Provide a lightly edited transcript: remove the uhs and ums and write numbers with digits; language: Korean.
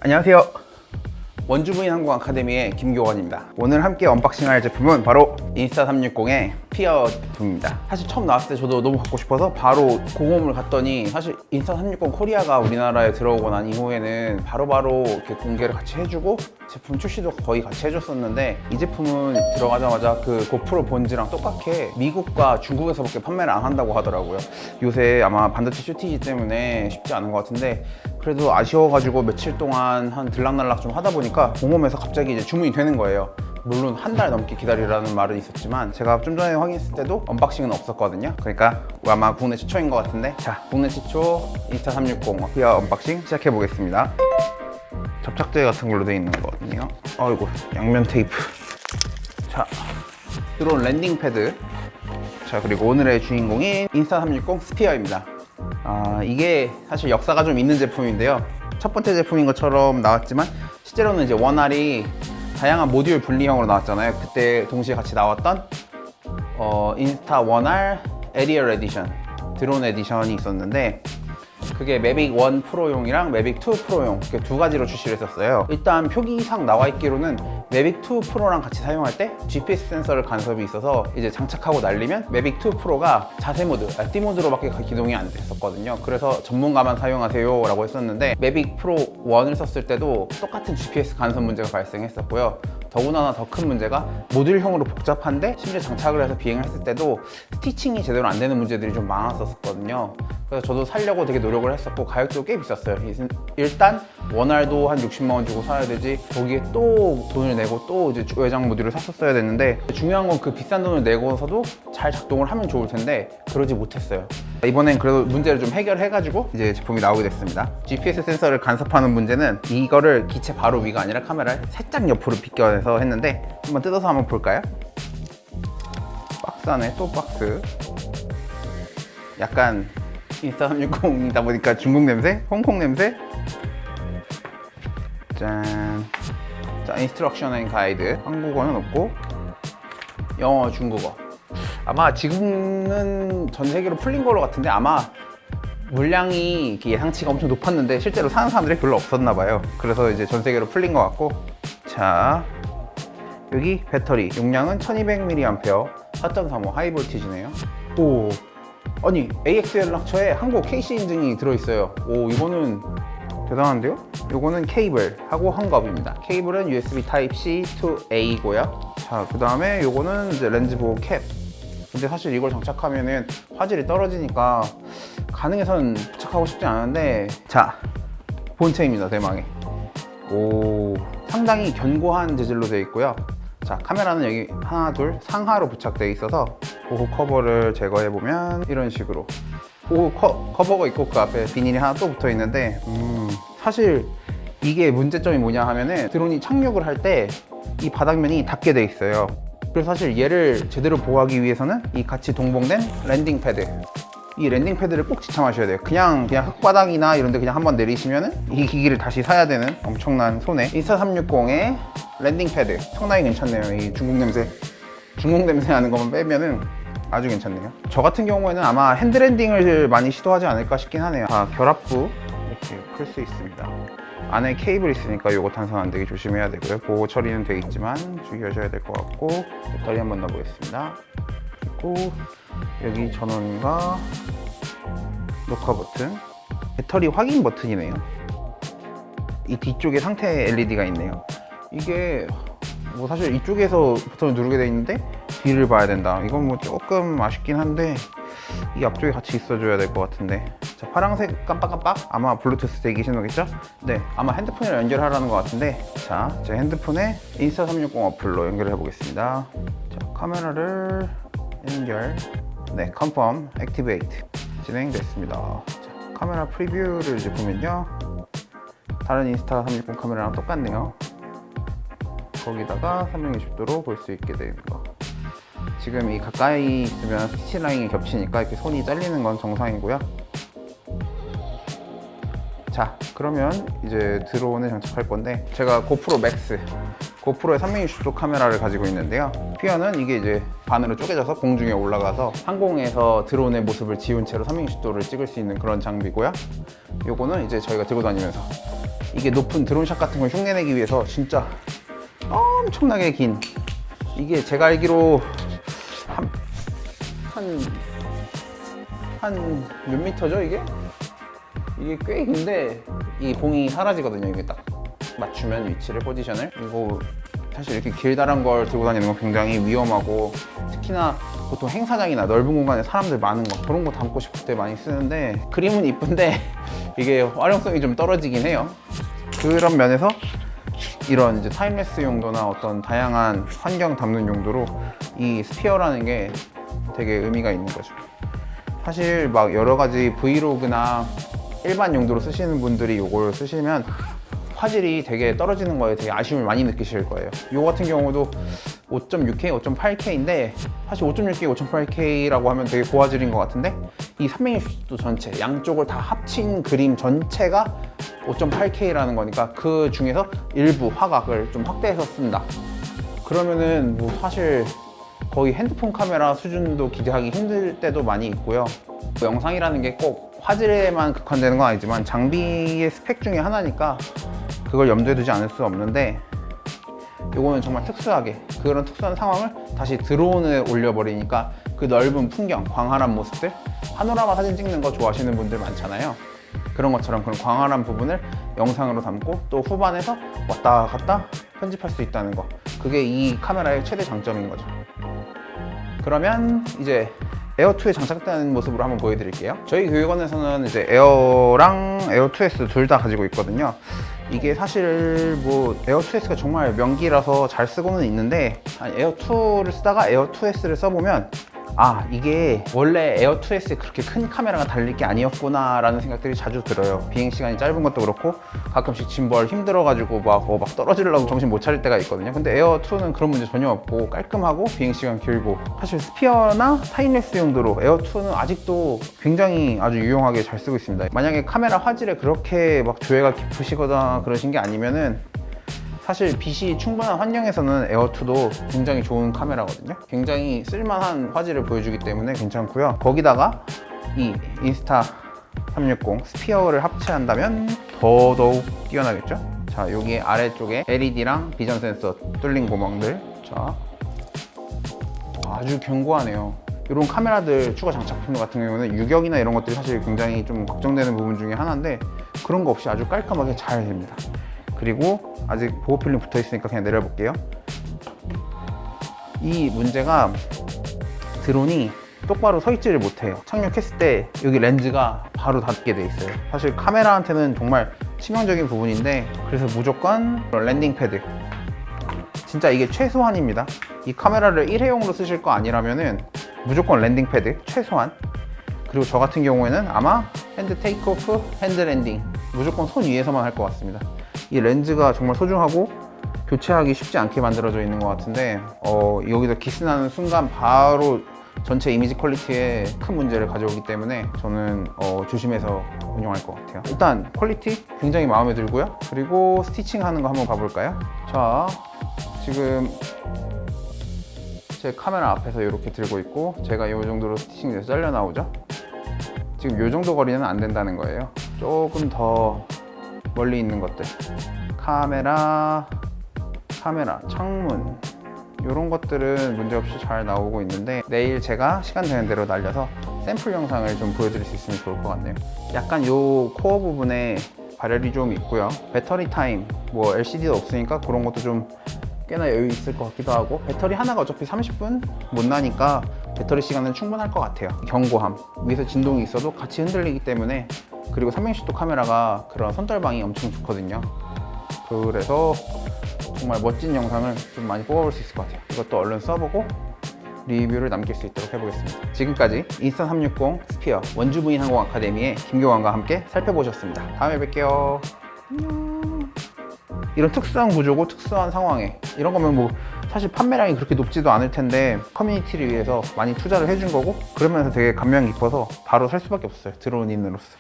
안녕하세요. 원주부인 항공 아카데미의 김교원입니다. 오늘 함께 언박싱할 제품은 바로 인스타360의 스피어 제품입니다. 사실 처음 나왔을 때 저도 너무 갖고 싶어서 바로 공홈을 갔더니, 사실 인스타360 코리아가 우리나라에 들어오고 난 이후에는 바로바로 이렇게 공개를 같이 해주고 제품 출시도 거의 같이 해줬었는데, 이 제품은 들어가자마자 그 고프로 본즈랑 똑같게 미국과 중국에서밖에 판매를 안 한다고 하더라고요. 요새 아마 반도체 쇼티지 때문에 쉽지 않은 것 같은데, 그래도 아쉬워가지고 며칠 동안 한 들락날락 좀 하다 보니까 공홈에서 갑자기 이제 주문이 되는 거예요. 물론 한 달 넘게 기다리라는 말은 있었지만 제가 좀 전에 확인했을 때도 언박싱은 없었거든요. 그러니까 아마 국내 최초인 것 같은데, 자, 국내 최초 인스타360 스피어 언박싱 시작해 보겠습니다. 접착제 같은 걸로 되어 있는 거거든요. 아이고, 양면 테이프. 자, 들어온 랜딩 패드. 자, 그리고 오늘의 주인공인 인스타360 스피어입니다. 이게 사실 역사가 좀 있는 제품인데요. 첫 번째 제품인 것처럼 나왔지만 실제로는 이제 원알이 다양한 모듈 분리형으로 나왔잖아요. 그때 동시에 같이 나왔던 인스타 원알 에리얼 에디션, 드론 에디션이 있었는데, 그게 매빅 1 프로용이랑 매빅 2 프로용 이렇게 두 가지로 출시를 했었어요. 일단 표기상 나와 있기로는 매빅 2 프로랑 같이 사용할 때 GPS 센서를 간섭이 있어서 이제 장착하고 날리면 매빅 2 프로가 자세 모드, RT 모드로밖에 기동이 안 됐었거든요. 그래서 전문가만 사용하세요 라고 했었는데, 매빅 프로 1을 썼을 때도 똑같은 GPS 간섭 문제가 발생했었고요. 더구나 더 큰 문제가 모듈형으로 복잡한데 심지어 장착을 해서 비행을 했을 때도 스티칭이 제대로 안 되는 문제들이 좀 많았었거든요. 그래서 저도 살려고 되게 노력을 했었고, 가격도 꽤 비쌌어요. 일단 원알도 한 60만 원 주고 사야 되지, 거기에 또 돈을 내고 또 이제 외장 모듈을 샀었어야 됐는데, 중요한 건 그 비싼 돈을 내고서도 잘 작동을 하면 좋을 텐데 그러지 못했어요. 이번엔 그래도 문제를 좀 해결해가지고 이제 제품이 나오게 됐습니다. GPS 센서를 간섭하는 문제는 이거를 기체 바로 위가 아니라 카메라를 살짝 옆으로 비껴서 했는데, 한번 뜯어서 한번 볼까요? 박스 안에 또 박스. 약간 인스타360이다 보니까 중국 냄새? 홍콩 냄새? 짠. 자, 인스트럭션 앤 가이드. 한국어는 없고 영어, 중국어. 아마 지금은 전 세계로 풀린 걸로 같은데, 아마 물량이 예상치가 엄청 높았는데 실제로 사는 사람들이 별로 없었나 봐요. 그래서 이제 전 세계로 풀린 것 같고, 자, 여기 배터리 용량은 1200mAh, 4.35 하이볼티지네요. 오, 아니 AX 연락처에 한국 KC 인증이 들어있어요. 오, 이거는 대단한데요? 이거는 케이블하고 헝겊입니다. 케이블은 USB Type-C to A고요. 자, 그 다음에 이거는 이제 렌즈 보호 캡. 근데 사실 이걸 장착하면은 화질이 떨어지니까 가능해서는 부착하고 싶지 않은데, 자, 본체입니다. 대망의. 오, 상당히 견고한 재질로 되어 있고요. 자, 카메라는 여기 하나 둘 상하로 부착되어 있어서 보호 커버를 제거해 보면 이런 식으로 보호 커버가 있고 그 앞에 비닐이 하나 또 붙어 있는데, 사실 이게 문제점이 뭐냐 하면은 드론이 착륙을 할 때 이 바닥면이 닿게 돼 있어요. 그래서 사실 얘를 제대로 보호하기 위해서는 이 같이 동봉된 랜딩 패드, 이 랜딩 패드를 꼭 지참하셔야 돼요. 그냥 흙바닥이나 이런 데 그냥 한번 내리시면은 이 기기를 다시 사야 되는 엄청난 손해. 인스타360의 랜딩 패드 상당히 괜찮네요. 이 중국 냄새 나는 것만 빼면은 아주 괜찮네요. 저 같은 경우에는 아마 핸드랜딩을 많이 시도하지 않을까 싶긴 하네요. 결합부 이렇게 풀 수 있습니다. 안에 케이블 있으니까 요거 탄성 안 되게 조심해야 되고요. 보호 처리는 되어 있지만 주의하셔야 될 것 같고, 배터리 한번 넣어보겠습니다. 그리고 여기 전원과 녹화 버튼, 배터리 확인 버튼이네요. 이 뒤쪽에 상태 LED가 있네요. 이게 뭐 사실 이쪽에서 버튼을 누르게 돼 있는데 뒤를 봐야 된다. 이건 뭐 조금 아쉽긴 한데 이 앞쪽에 같이 있어줘야 될 것 같은데. 자, 파란색 깜빡깜빡, 아마 블루투스 대기 신호겠죠? 네, 아마 핸드폰이랑 연결하라는 것 같은데, 자, 제 핸드폰에 인스타360 어플로 연결을 해보겠습니다. 자, 카메라를 연결. 네, 컨펌, 액티베이트 진행됐습니다. 자, 카메라 프리뷰를 이제 보면요, 다른 인스타360 카메라랑 똑같네요. 거기다가 360도로 볼 수 있게 되는 거. 지금 이 가까이 있으면 스티치 라인이 겹치니까 이렇게 손이 잘리는 건 정상이고요. 자, 그러면 이제 드론을 장착할 건데, 제가 고프로 맥스 고프로의 360도 카메라를 가지고 있는데요. 스피어는 이게 이제 반으로 쪼개져서 공중에 올라가서 항공에서 드론의 모습을 지운 채로 360도를 찍을 수 있는 그런 장비고요. 요거는 이제 저희가 들고 다니면서 이게 높은 드론샷 같은 걸 흉내내기 위해서 진짜 엄청나게 긴, 이게 제가 알기로 한 몇 미터죠 이게? 이게 꽤 긴데 이 봉이 사라지거든요. 이게 딱 맞추면 위치를, 포지션을. 이거 사실 이렇게 길다란 걸 들고 다니는 건 굉장히 위험하고, 특히나 보통 행사장이나 넓은 공간에 사람들 많은 거, 그런 거 담고 싶을 때 많이 쓰는데, 그림은 이쁜데 이게 활용성이 좀 떨어지긴 해요. 그런 면에서 이런 이제 타임레스 용도나 어떤 다양한 환경 담는 용도로 이 스피어라는 게 되게 의미가 있는 거죠. 사실 막 여러 가지 브이로그나 일반 용도로 쓰시는 분들이 이걸 쓰시면 화질이 되게 떨어지는 거에 되게 아쉬움을 많이 느끼실 거예요. 이거 같은 경우도 5.6K, 5.8K인데 사실 5.6K, 5.8K라고 하면 되게 고화질인 것 같은데, 이 360도 전체, 양쪽을 다 합친 그림 전체가 5.8K라는 거니까 그 중에서 일부 화각을 좀 확대해서 쓴다. 그러면은 뭐 사실 거의 핸드폰 카메라 수준도 기대하기 힘들 때도 많이 있고요. 영상이라는 게 꼭 화질에만 국한되는 건 아니지만 장비의 스펙 중에 하나니까 그걸 염두에 두지 않을 수 없는데, 이거는 정말 특수하게 그런 특수한 상황을 다시 드론에 올려버리니까 그 넓은 풍경, 광활한 모습들, 파노라마 사진 찍는 거 좋아하시는 분들 많잖아요. 그런 것처럼 그런 광활한 부분을 영상으로 담고 또 후반에서 왔다 갔다 편집할 수 있다는 거, 그게 이 카메라의 최대 장점인 거죠. 그러면 이제 에어2에 장착되는 모습으로 한번 보여드릴게요. 저희 교육원에서는 이제 에어랑 에어2S 둘 다 가지고 있거든요. 이게 사실 뭐 에어2S가 정말 명기라서 잘 쓰고는 있는데, 에어2를 쓰다가 에어2S를 써보면 이게 원래 에어2S에 그렇게 큰 카메라가 달릴 게 아니었구나 라는 생각들이 자주 들어요. 비행시간이 짧은 것도 그렇고 가끔씩 짐벌 힘들어가지고 막 떨어지려고 정신 못 차릴 때가 있거든요. 근데 에어2는 그런 문제 전혀 없고 깔끔하고 비행시간 길고, 사실 스피어나 타임랩스 용도로 에어2는 아직도 굉장히 아주 유용하게 잘 쓰고 있습니다. 만약에 카메라 화질에 그렇게 막 조예가 깊으시거나 그러신 게 아니면은 사실 빛이 충분한 환경에서는 에어2도 굉장히 좋은 카메라거든요. 굉장히 쓸만한 화질을 보여주기 때문에 괜찮고요. 거기다가 이 인스타 360 스피어를 합체한다면 더더욱 뛰어나겠죠. 자, 여기 아래쪽에 LED랑 비전 센서 뚫린 구멍들, 자, 아주 견고하네요. 이런 카메라들 추가 장착품 같은 경우는 유격이나 이런 것들이 사실 굉장히 좀 걱정되는 부분 중에 하나인데, 그런 거 없이 아주 깔끔하게 잘 됩니다. 그리고 아직 보호 필름 붙어 있으니까 그냥 내려볼게요. 이 문제가 드론이 똑바로 서 있지를 못해요. 착륙했을 때 여기 렌즈가 바로 닿게 돼 있어요. 사실 카메라한테는 정말 치명적인 부분인데, 그래서 무조건 랜딩 패드, 진짜 이게 최소한입니다. 이 카메라를 일회용으로 쓰실 거 아니라면은 무조건 랜딩 패드 최소한. 그리고 저 같은 경우에는 아마 핸드 테이크오프, 핸드 랜딩 무조건 손 위에서만 할 것 같습니다. 이 렌즈가 정말 소중하고 교체하기 쉽지 않게 만들어져 있는 것 같은데, 여기서 기스 나는 순간 바로 전체 이미지 퀄리티에 큰 문제를 가져오기 때문에 저는 조심해서 운영할 것 같아요. 일단 퀄리티 굉장히 마음에 들고요. 그리고 스티칭 하는 거 한번 봐볼까요? 자, 지금 제 카메라 앞에서 이렇게 들고 있고 제가 이 정도로 스티칭이 돼서 잘려 나오죠. 지금 이 정도 거리는 안 된다는 거예요. 조금 더 멀리 있는 것들, 카메라, 창문, 이런 것들은 문제없이 잘 나오고 있는데, 내일 제가 시간 되는 대로 날려서 샘플 영상을 좀 보여드릴 수 있으면 좋을 것 같네요. 약간 요 코어 부분에 발열이 좀 있고요. 배터리 타임, 뭐 LCD도 없으니까 그런 것도 좀 꽤나 여유 있을 것 같기도 하고, 배터리 하나가 어차피 30분 못 나니까 배터리 시간은 충분할 것 같아요. 견고함, 위에서 진동이 있어도 같이 흔들리기 때문에. 그리고 360도 카메라가 그런 선떨방이 엄청 좋거든요. 그래서 정말 멋진 영상을 좀 많이 뽑아볼 수 있을 것 같아요. 이것도 얼른 써보고 리뷰를 남길 수 있도록 해보겠습니다. 지금까지 인스타360 스피어 원주부인 항공 아카데미의 김교관과 함께 살펴보셨습니다. 다음에 뵐게요. 안녕. 이런 특수한 구조고 특수한 상황에 이런 거면 뭐 사실 판매량이 그렇게 높지도 않을 텐데 커뮤니티를 위해서 많이 투자를 해준 거고, 그러면서 되게 감명 깊어서 바로 살 수밖에 없어요. 드론인으로서.